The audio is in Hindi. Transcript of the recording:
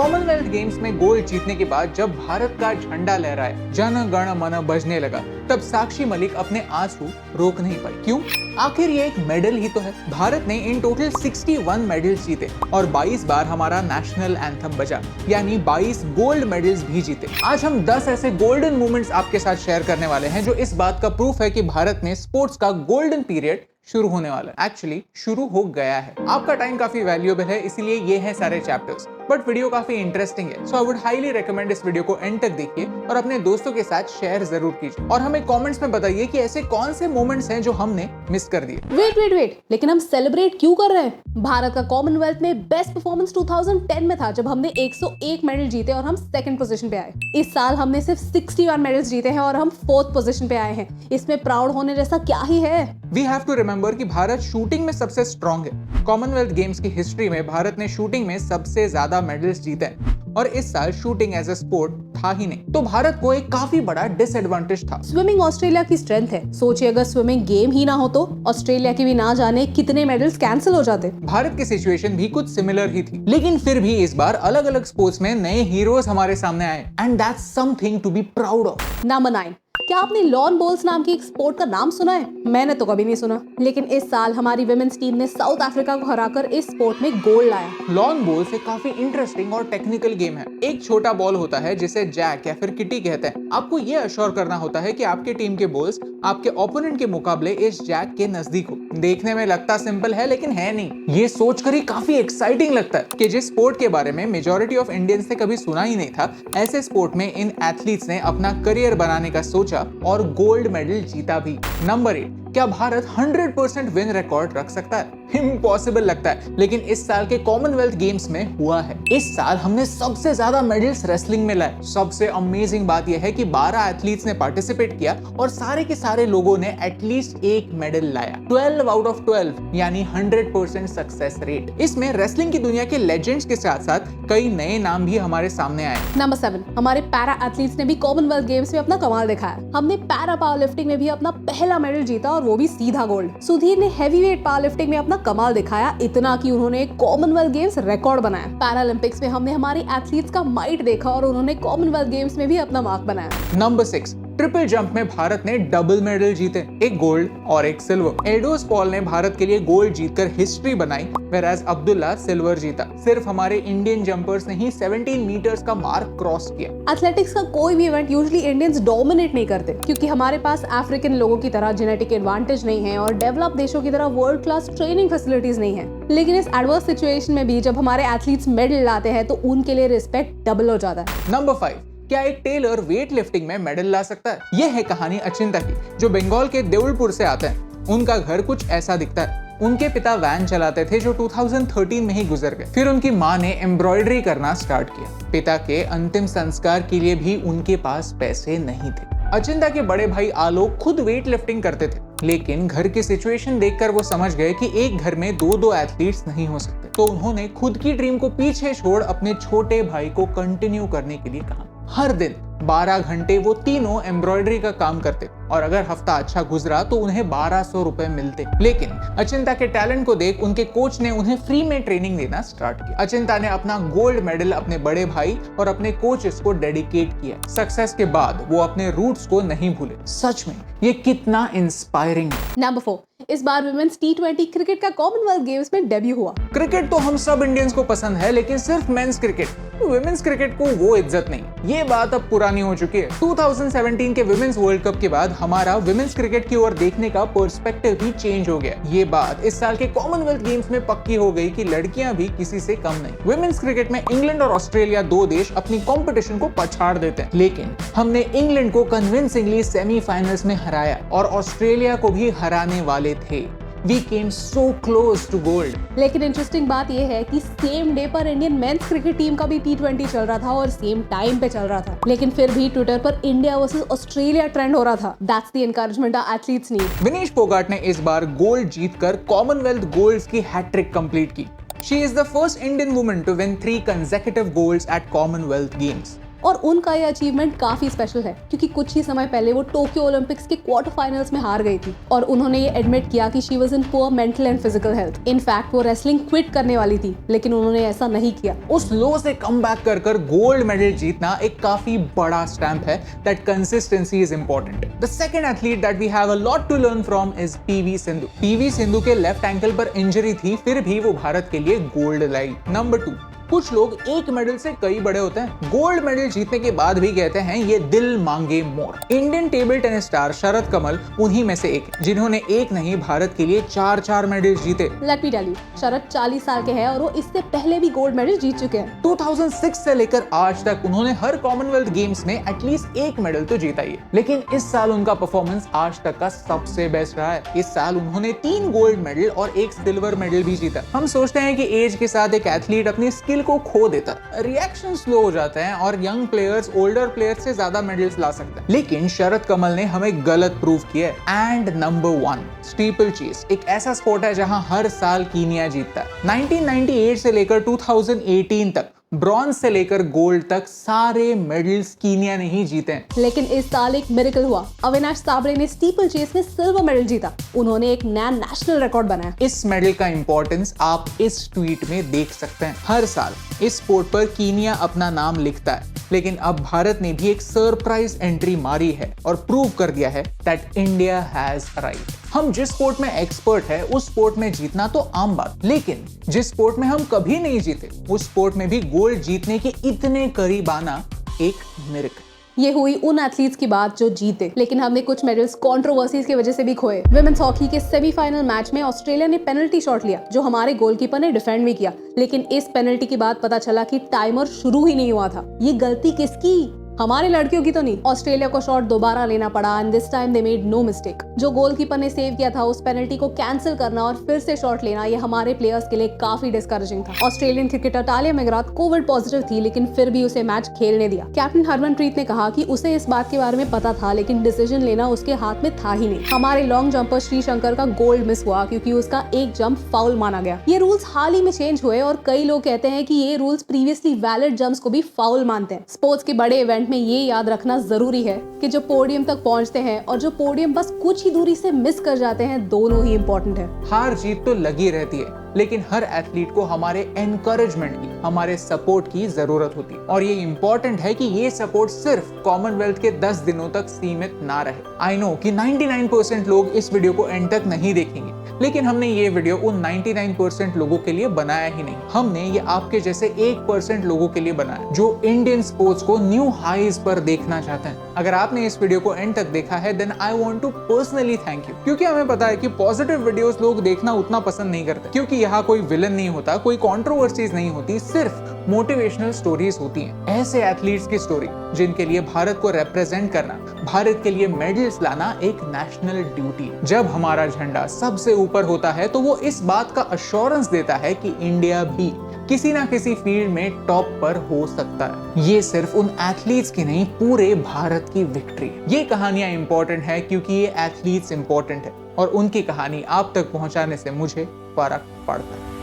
कॉमनवेल्थ गेम्स में गोल्ड जीतने के बाद जब भारत का झंडा लहराए, जन गण मन बजने लगा, तब साक्षी मलिक अपने आंसू रोक नहीं पाई। क्यों? आखिर ये एक मेडल ही तो है। भारत ने इन टोटल 61 मेडल्स जीते और 22 बार हमारा नेशनल एंथम बजा, यानी 22 गोल्ड मेडल्स भी जीते। आज हम 10 ऐसे गोल्डन मोमेंट्स आपके साथ शेयर करने वाले हैं जो इस बात का प्रूफ है कि भारत में स्पोर्ट्स का गोल्डन पीरियड शुरू होने वाला है। एक्चुअली शुरू हो गया है। आपका टाइम काफी वैल्यूएबल है, इसीलिए ये है सारे चैप्टर्स, बट वीडियो काफी इंटरेस्टिंग है, सो आई वुड हाईली रिकमेंड इस वीडियो को एंड तक देखिए और अपने दोस्तों के साथ शेयर जरूर कीजिए और हमें कमेंट्स में बताइए कि ऐसे कौन से मोमेंट्स हैं जो हमने मिस कर दिए। वेट, लेकिन हम सेलिब्रेट क्यों कर रहे हैं? भारत का कॉमनवेल्थ में बेस्ट परफॉर्मेंस 2010 में था, जब हमने 101 मेडल जीते और हम सेकंड पोजीशन पे आए। इस साल हमने सिर्फ 61 मेडल्स जीते हैं और हम फोर्थ पोजीशन पे आए हैं। इसमें प्राउड होने जैसा क्या ही है? वी हैव टू रिमेंबर कि भारत शूटिंग में सबसे स्ट्रॉन्ग है। कॉमनवेल्थ गेम्स की हिस्ट्री में भारत ने शूटिंग में सबसे ज्यादा मेडल्स जीते हैं और इस साल शूटिंग एज अ स्पोर्ट था ही नहीं, तो भारत को एक काफी बड़ा डिसएडवांटेज था। स्विमिंग ऑस्ट्रेलिया की स्ट्रेंथ है। सोचिए अगर स्विमिंग गेम ही ना हो तो ऑस्ट्रेलिया की भी ना जाने कितने मेडल्स कैंसिल हो जाते। भारत की सिचुएशन भी कुछ सिमिलर ही थी, लेकिन फिर भी इस बार अलग अलग स्पोर्ट्स में नए हीरोज हमारे सामने आए and that's something to be proud of. Number 9, क्या आपने लॉन बॉल्स नाम की एक स्पोर्ट का नाम सुना है? मैंने तो कभी नहीं सुना, लेकिन इस साल हमारी विमेंस टीम ने साउथ अफ्रीका को हराकर इस स्पोर्ट में गोल्ड लाया। लॉन बॉल्स एक काफी इंटरेस्टिंग और टेक्निकल गेम है। एक छोटा बॉल होता है जिसे जैक या फिर किटी कहते हैं। आपको ये अश्योर करना होता है कि आपके टीम के बॉल्स आपके ओपोनेंट के मुकाबले इस जैक के नजदीक हो। देखने में लगता सिंपल है, लेकिन है नहीं। ये सोचकर ही काफी एक्साइटिंग लगता है कि जिस स्पोर्ट के बारे में मेजॉरिटी ऑफ इंडियंस ने कभी सुना ही नहीं था, ऐसे स्पोर्ट में इन एथलीट्स ने अपना करियर बनाने का सोचा और गोल्ड मेडल जीता भी। नंबर 8, क्या भारत 100% विन रिकॉर्ड रख सकता है? इम्पॉसिबल लगता है, लेकिन इस साल के कॉमनवेल्थ गेम्स में हुआ है। इस साल हमने सबसे ज्यादा मेडल्स रेसलिंग में लाए। सबसे अमेजिंग बात यह है कि 12 एथलीट्स ने पार्टिसिपेट किया और सारे के सारे लोगों ने एटलीस्ट एक मेडल लाया। 12 आउट ऑफ 12 यानी 100% सक्सेस रेट। इसमें रेसलिंग की दुनिया के लेजेंड्स के साथ साथ कई नए नाम भी हमारे सामने आए। नंबर 7, हमारे पैरा एथलीट्स ने भी कॉमनवेल्थ गेम्स में अपना कमाल दिखाया। हमने पैरा पावर लिफ्टिंग में भी अपना पहला मेडल जीता और वो भी सीधा गोल्ड। सुधीर ने हैवीवेट पावर लिफ्टिंग में अपना कमाल दिखाया, इतना कि उन्होंने कॉमनवेल्थ गेम्स रिकॉर्ड बनाया। पैरालंपिक्स में हमने हमारे एथलीट्स का माइट देखा और उन्होंने कॉमनवेल्थ गेम्स में भी अपना मार्क बनाया। नंबर 6, ट्रिपल जंप में भारत ने डबल मेडल जीते, एक गोल्ड और एक सिल्वर। एडोस पॉल ने भारत के लिए गोल्ड जीतकर हिस्ट्री बनाई, वेराज अब्दुल्ला सिल्वर जीता। सिर्फ हमारे इंडियन जंपर्स ने ही 17 मीटर्स का मार्क क्रॉस किया। एथलेटिक्स का कोई भी इवेंट यूजुअली इंडियंस डोमिनेट नहीं करते, क्योंकि हमारे पास अफ्रीकन लोगों की तरह जेनेटिक एडवांटेज नहीं है और डेवलप देशों की तरह वर्ल्ड क्लास ट्रेनिंग फैसिलिटीज नहीं है। लेकिन इस एडवर्स सिचुएशन में भी जब हमारे एथलीट्स मेडल लाते हैं तो उनके लिए रिस्पेक्ट डबल हो जाता है। नंबर 5, क्या एक टेलर वेट लिफ्टिंग में मेडल ला सकता है? यह है कहानी अचिंता की, जो बंगाल के देउलपुर से आते हैं। उनका घर कुछ ऐसा दिखता है। उनके पिता वैन चलाते थे जो 2013 में ही गुजर गए। फिर उनकी माँ ने एम्ब्रॉयडरी करना स्टार्ट किया। पिता के अंतिम संस्कार के लिए भी उनके पास पैसे नहीं थे। अचिंता के बड़े भाई आलोक खुद वेट लिफ्टिंग करते थे, लेकिन घर की सिचुएशन देखकर वो समझ गए कि एक घर में दो एथलीट्स नहीं हो सकते, तो उन्होंने खुद की ड्रीम को पीछे छोड़ अपने छोटे भाई को कंटिन्यू करने के लिए कहा। हर दिन 12 घंटे वो तीनों एम्ब्रॉयडरी का काम करते और अगर हफ्ता अच्छा गुजरा तो उन्हें 1200 रुपए मिलते। लेकिन अचिंता के टैलेंट को देख उनके कोच ने उन्हें फ्री में ट्रेनिंग देना स्टार्ट किया। अचिंता ने अपना गोल्ड मेडल अपने बड़े भाई और अपने कोचेस को डेडिकेट किया। सक्सेस के बाद वो अपने रूट्स को नहीं भूले। सच में ये कितना इंस्पायरिंग है। नंबर 4, इस बार वुमेन्स T20 क्रिकेट का कॉमनवेल्थ गेम्स में डेब्यू हुआ। क्रिकेट तो हम सब इंडियंस को पसंद है, लेकिन सिर्फ मेंस क्रिकेट, वुमेन्स क्रिकेट को वो इज्जत नहीं। ये बात अब पुरानी हो चुकी है। 2017 के वुमेन्स वर्ल्ड कप के बाद हमारा वुमेन्स क्रिकेट की ओर देखने का पर्सपेक्टिव भी चेंज हो गया। ये बात इस साल के कॉमनवेल्थ गेम्स में पक्की हो गई कि लड़कियां भी किसी से कम नहीं। वुमेन्स क्रिकेट में इंग्लैंड और ऑस्ट्रेलिया 2 देश अपनी कंपटीशन को पछाड़ देते हैं, लेकिन हमने इंग्लैंड को कन्विंसिंगली सेमीफाइनल्स में हराया और ऑस्ट्रेलिया को भी हराने वाले थे। We came so close to gold. लेकिन इंटरेस्टिंग बात यह है कि सेम डे पर इंडियन मेंस क्रिकेट टीम का भी T20 चल रहा था और सेम टाइम पे चल रहा था, लेकिन फिर भी ट्विटर पर इंडिया वर्सेस ऑस्ट्रेलिया ट्रेंड हो रहा था। That's the encouragement our athletes need. Vinesh Phogat ने इस बार गोल्ड जीतकर कॉमनवेल्थ गोल्ड्स की हैट्रिक कंप्लीट की। She is the first Indian woman to win 3 consecutive golds at Commonwealth Games. और उनका ये अचीवमेंट काफी स्पेशल है क्योंकि कुछ ही समय पहले वो टोक्यो ओलंपिक्स के क्वार्टर फाइनल्स में हार गई थी और उन्होंने ये एडमिट किया कि she was in poor mental and physical health. In fact वो रेसलिंग क्विट करने वाली थी, लेकिन उन्होंने ऐसा नहीं किया। उस लो से कम बैक कर गोल्ड मेडल जीतना एक काफी बड़ा स्टैंप है that consistency is important. The second athlete that we have a lot to learn from is P V Sindhu. P V Sindhu के लेफ्ट एंकल पर इंजरी थी, फिर भी वो भारत के लिए गोल्ड लाई। नंबर 2, कुछ लोग एक मेडल से कई बड़े होते हैं। गोल्ड मेडल जीतने के बाद भी कहते हैं ये दिल मांगे मोर। इंडियन टेबल टेनिस स्टार शरद कमल उन्हीं में से एक हैं, जिन्होंने एक नहीं भारत के लिए 4 मेडल जीते। लेट मी टेल यू, शरद 40 साल के हैं और वो इससे पहले भी गोल्ड मेडल जीत चुके हैं। 2006 से लेकर आज तक उन्होंने हर कॉमनवेल्थ गेम्स में एटलीस्ट एक मेडल तो जीता ही है, लेकिन इस साल उनका परफॉर्मेंस आज तक का सबसे बेस्ट रहा है। इस साल उन्होंने 3 गोल्ड मेडल और 1 सिल्वर मेडल भी जीता। हम सोचते हैं कि एज के साथ एक एथलीट अपनी स्किल को खो देता है, रिएक्शन स्लो हो जाते हैं और यंग प्लेयर्स ओल्डर प्लेयर्स से ज्यादा मेडल्स ला सकते हैं, लेकिन शरद कमल ने हमें गलत प्रूव किया है। एंड नंबर 1, स्टीपल चेस एक ऐसा स्पोर्ट है जहां हर साल कीनिया जीतता है। 1998 से लेकर 2018 तक ब्रॉन्ज से लेकर गोल्ड तक सारे मेडल्स कीनिया ने ही जीते हैं। लेकिन इस साल एक मिरेकल हुआ। अविनाश साबळे ने स्टीपल चेस में सिल्वर मेडल जीता। उन्होंने एक नया नेशनल रिकॉर्ड बनाया। इस मेडल का इंपॉर्टेंस आप इस ट्वीट में देख सकते हैं। हर साल इस स्पोर्ट पर कीनिया अपना नाम लिखता है, लेकिन अब भारत ने भी एक सरप्राइज एंट्री मारी है और प्रूव कर दिया है दैट इंडिया हैज अराइव्ड। हम जिस स्पोर्ट में एक्सपर्ट है उस स्पोर्ट में जीतना तो आम बात, लेकिन जिस स्पोर्ट में हम कभी नहीं जीते उस स्पोर्ट में भी गोल्ड जीतने के इतने करीब आना एक मिरेकल। ये हुई उन एथलीट्स की बात जो जीते, लेकिन हमने कुछ मेडल्स कंट्रोवर्सीज की वजह से भी खोए। विमेंस हॉकी के सेमीफाइनल मैच में ऑस्ट्रेलिया ने पेनल्टी शॉट लिया जो हमारे गोलकीपर ने डिफेंड भी किया, लेकिन इस पेनल्टी के बाद पता चला कि टाइमर शुरू ही नहीं हुआ था। ये गलती किसकी? हमारे लड़कियों की तो नहीं। ऑस्ट्रेलिया को शॉट दोबारा लेना पड़ा and this time they made no mistake. जो गोलकीपर ने सेव किया था उस पेनल्टी को कैंसिल करना और फिर से शॉट लेना, ये हमारे प्लेयर्स के लिए काफी डिस्करेजिंग था। Australian cricketer Tahlia McGrath Covid positive थी, लेकिन फिर भी उसे मैच खेलने दिया। कैप्टन हरमनप्रीत ने कहा कि उसे इस बात के बारे में पता था, लेकिन डिसीजन लेना उसके हाथ में था ही नहीं। हमारे लॉन्ग जंपर श्रीशंकर का गोल्ड मिस हुआ क्योंकि उसका एक जंप फाउल माना गया। ये रूल्स हाल ही में चेंज हुए और कई लोग कहते हैं कि ये रूल्स प्रीवियसली वैलिड जंप्स को भी फाउल मानते हैं। स्पोर्ट्स के बड़े इवेंट में ये याद रखना जरूरी है कि जो पोडियम तक पहुंचते हैं और जो पोडियम बस कुछ ही दूरी से मिस कर जाते हैं, दोनों ही इंपॉर्टेंट है। हार जीत तो लगी रहती है, लेकिन हर एथलीट को हमारे एनकरेजमेंट की, हमारे सपोर्ट की जरूरत होती है और ये इंपॉर्टेंट है कि ये सपोर्ट सिर्फ कॉमनवेल्थ के 10 दिनों तक सीमित ना रहे। आई नो कि 99% लोग इस वीडियो को एंड तक नहीं देखेंगे, लेकिन हमने ये वीडियो उन 99% लोगों के लिए बनाया ही नहीं। हमने ये आपके जैसे 1% लोगों के लिए बनाया जो इंडियन स्पोर्ट्स को न्यू हाईज पर देखना चाहते हैं। अगर आपने इस वीडियो को एंड तक देखा है then I want to personally thank you, क्योंकि हमें पता है कि पॉजिटिव वीडियोस लोग देखना उतना पसंद नहीं करते, क्योंकि यहाँ कोई विलन नहीं होता, कोई कंट्रोवर्सीज नहीं होती, सिर्फ मोटिवेशनल स्टोरीज होती हैं। ऐसे एथलीट्स की स्टोरी जिनके लिए भारत को रिप्रेजेंट करना, भारत के लिए मेडल्स लाना एक नेशनल ड्यूटी है। जब हमारा झंडा सबसे ऊपर होता है तो वो इस बात का अश्योरेंस देता है कि इंडिया भी किसी ना किसी फील्ड में टॉप पर हो सकता है। ये सिर्फ उन एथलीट्स की नहीं, पूरे भारत की विक्ट्री है। ये कहानियां इंपॉर्टेंट है क्योंकि ये एथलीट्स इंपॉर्टेंट है और उनकी कहानी आप तक पहुंचाने से मुझे फर्क पड़ता है।